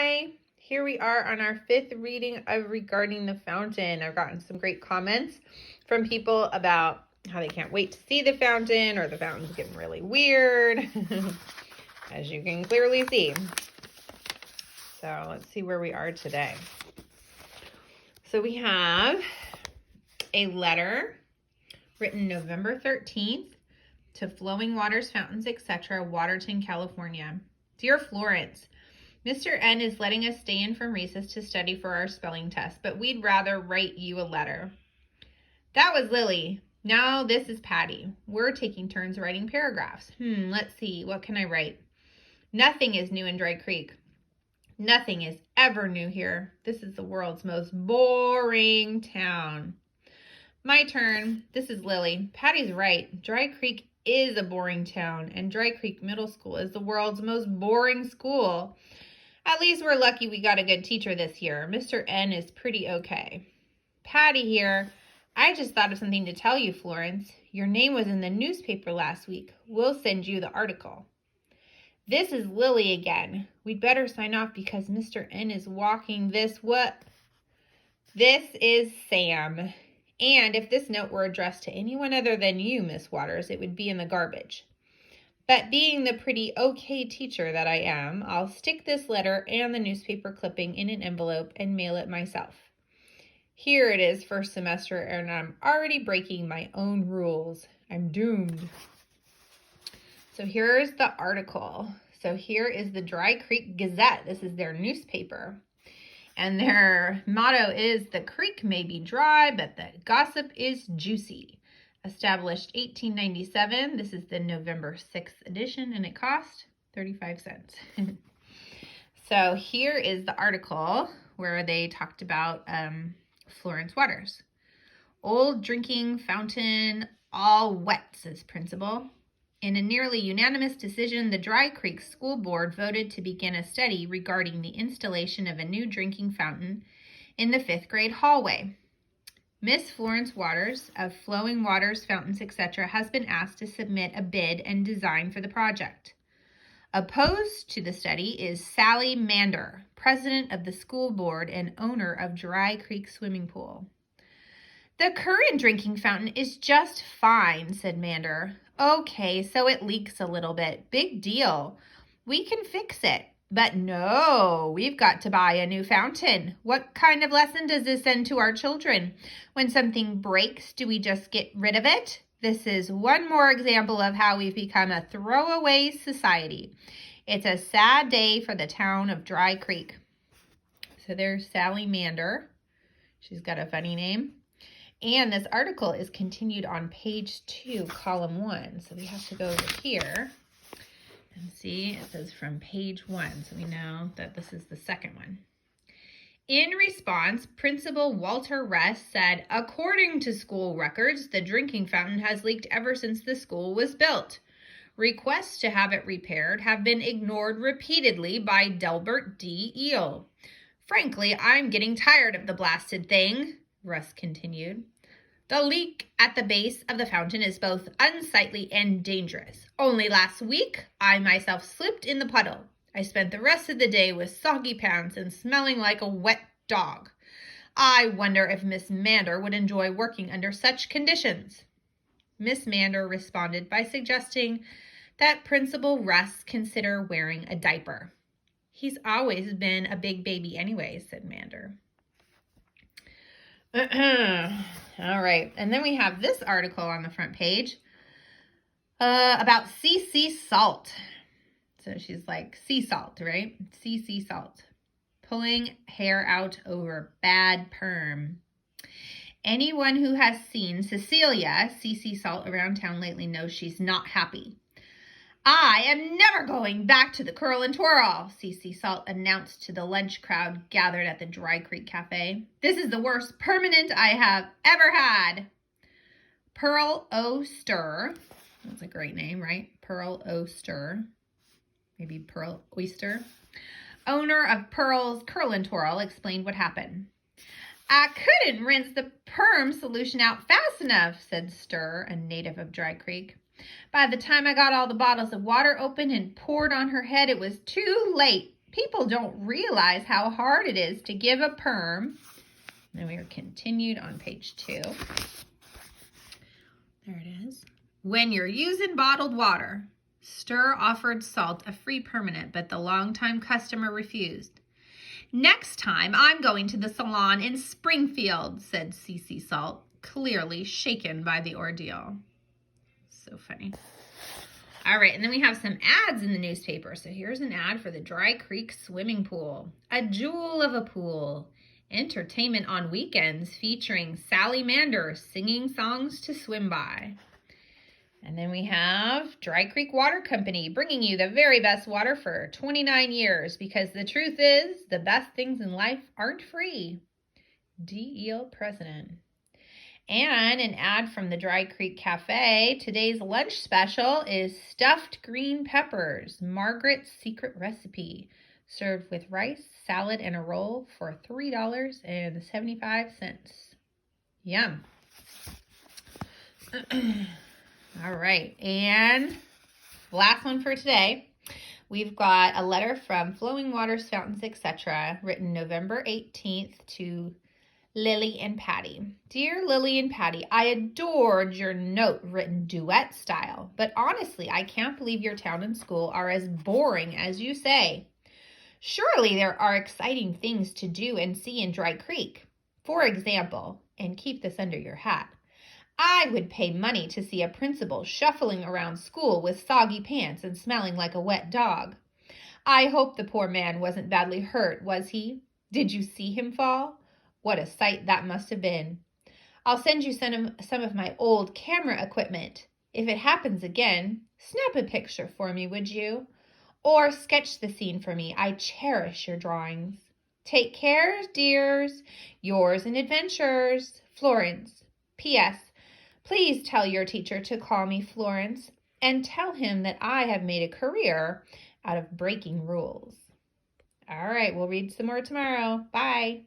Hi, here we are on our 5th reading of Regarding the Fountain. I've gotten some great comments from people about how they can't wait to see the fountain, or the fountain's getting really weird, as you can clearly see. So let's see where we are today. So we have a letter written November 13th to Flowing Waters, Fountains, etc., Waterton, California. Dear Florence, Mr. N is letting us stay in from recess to study for our spelling test, but we'd rather write you a letter. That was Lily. Now this is Patty. We're taking turns writing paragraphs. Let's see. What can I write? Nothing is new in Dry Creek. Nothing is ever new here. This is the world's most boring town. My turn. This is Lily. Patty's right. Dry Creek is a boring town, and Dry Creek Middle School is the world's most boring school. At least we're lucky we got a good teacher this year. Mr. N is pretty okay. Patty here. I just thought of something to tell you, Florence. Your name was in the newspaper last week. We'll send you the article. This is Lily again. We'd better sign off because Mr. N is walking this what? This is Sam. And if this note were addressed to anyone other than you, Miss Waters, it would be in the garbage. But being the pretty okay teacher that I am, I'll stick this letter and the newspaper clipping in an envelope and mail it myself. Here it is, first semester, and I'm already breaking my own rules. I'm doomed. So here's the article. So here is the Dry Creek Gazette. This is their newspaper. And their motto is, the creek may be dry, but the gossip is juicy. Established 1897. This is the November 6th edition, and it cost 35 cents. So here is the article where they talked about Florence Waters. Old drinking fountain, all wet, says principal. In a nearly unanimous decision, the Dry Creek School Board voted to begin a study regarding the installation of a new drinking fountain in the 5th grade hallway. Miss Florence Waters of Flowing Waters, Fountains, etc. has been asked to submit a bid and design for the project. Opposed to the study is Sally Mander, president of the school board and owner of Dry Creek Swimming Pool. The current drinking fountain is just fine, said Mander. Okay, so it leaks a little bit. Big deal. We can fix it. But no, we've got to buy a new fountain. What kind of lesson does this send to our children? When something breaks, do we just get rid of it? This is one more example of how we've become a throwaway society. It's a sad day for the town of Dry Creek. So there's Sally Mander. She's got a funny name. And this article is continued on page 2, column 1. So we have to go over here. And see, it says from page 1, so we know that this is the second one. In response, Principal Walter Russ said, according to school records, the drinking fountain has leaked ever since the school was built. Requests to have it repaired have been ignored repeatedly by Delbert D. Eel. Frankly, I'm getting tired of the blasted thing, Russ continued. The leak at the base of the fountain is both unsightly and dangerous. Only last week, I myself slipped in the puddle. I spent the rest of the day with soggy pants and smelling like a wet dog. I wonder if Miss Mander would enjoy working under such conditions. Miss Mander responded by suggesting that Principal Russ consider wearing a diaper. He's always been a big baby anyway, said Mander. All right, and then we have this article on the front page about CC Salt. So she's like, sea salt, right? CC Salt. Pulling hair out over bad perm. Anyone who has seen Cecilia, CC Salt, around town lately knows she's not happy. I am never going back to the Curl and Twirl, CC Salt announced to the lunch crowd gathered at the Dry Creek Cafe. This is the worst permanent I have ever had. Pearl O. Stir, that's a great name, right? Pearl O. Stir, maybe Pearl Oyster, owner of Pearl's Curl and Twirl, explained what happened. I couldn't rinse the perm solution out fast enough, said Stir, a native of Dry Creek. By the time I got all the bottles of water open and poured on her head, it was too late. People don't realize how hard it is to give a perm. And then we are continued on page 2. There it is. When you're using bottled water, Stir offered Salt a free permanent, but the longtime customer refused. Next time, I'm going to the salon in Springfield, said Cece Salt, clearly shaken by the ordeal. So funny. All right, and then we have some ads in the newspaper. So here's an ad for the Dry Creek Swimming Pool. A jewel of a pool. Entertainment on weekends featuring Sally Mander singing songs to swim by. And then we have Dry Creek Water Company bringing you the very best water for 29 years because the truth is the best things in life aren't free. DEL President. And an ad from the Dry Creek Cafe. Today's lunch special is stuffed green peppers, Margaret's secret recipe, served with rice, salad, and a roll for $3.75. Yum. All right, and last one for today. We've got a letter from Flowing Waters, Fountains, etc., written November 18th to Lily and Patty. Dear Lily and Patty, I adored your note written duet style, but honestly, I can't believe your town and school are as boring as you say. Surely there are exciting things to do and see in Dry Creek. For example, and keep this under your hat, I would pay money to see a principal shuffling around school with soggy pants and smelling like a wet dog. I hope the poor man wasn't badly hurt, was he? Did you see him fall? What a sight that must have been. I'll send you some of my old camera equipment. If it happens again, snap a picture for me, would you? Or sketch the scene for me. I cherish your drawings. Take care, dears. Yours in adventures, Florence. P.S. Please tell your teacher to call me Florence and tell him that I have made a career out of breaking rules. All right, we'll read some more tomorrow. Bye.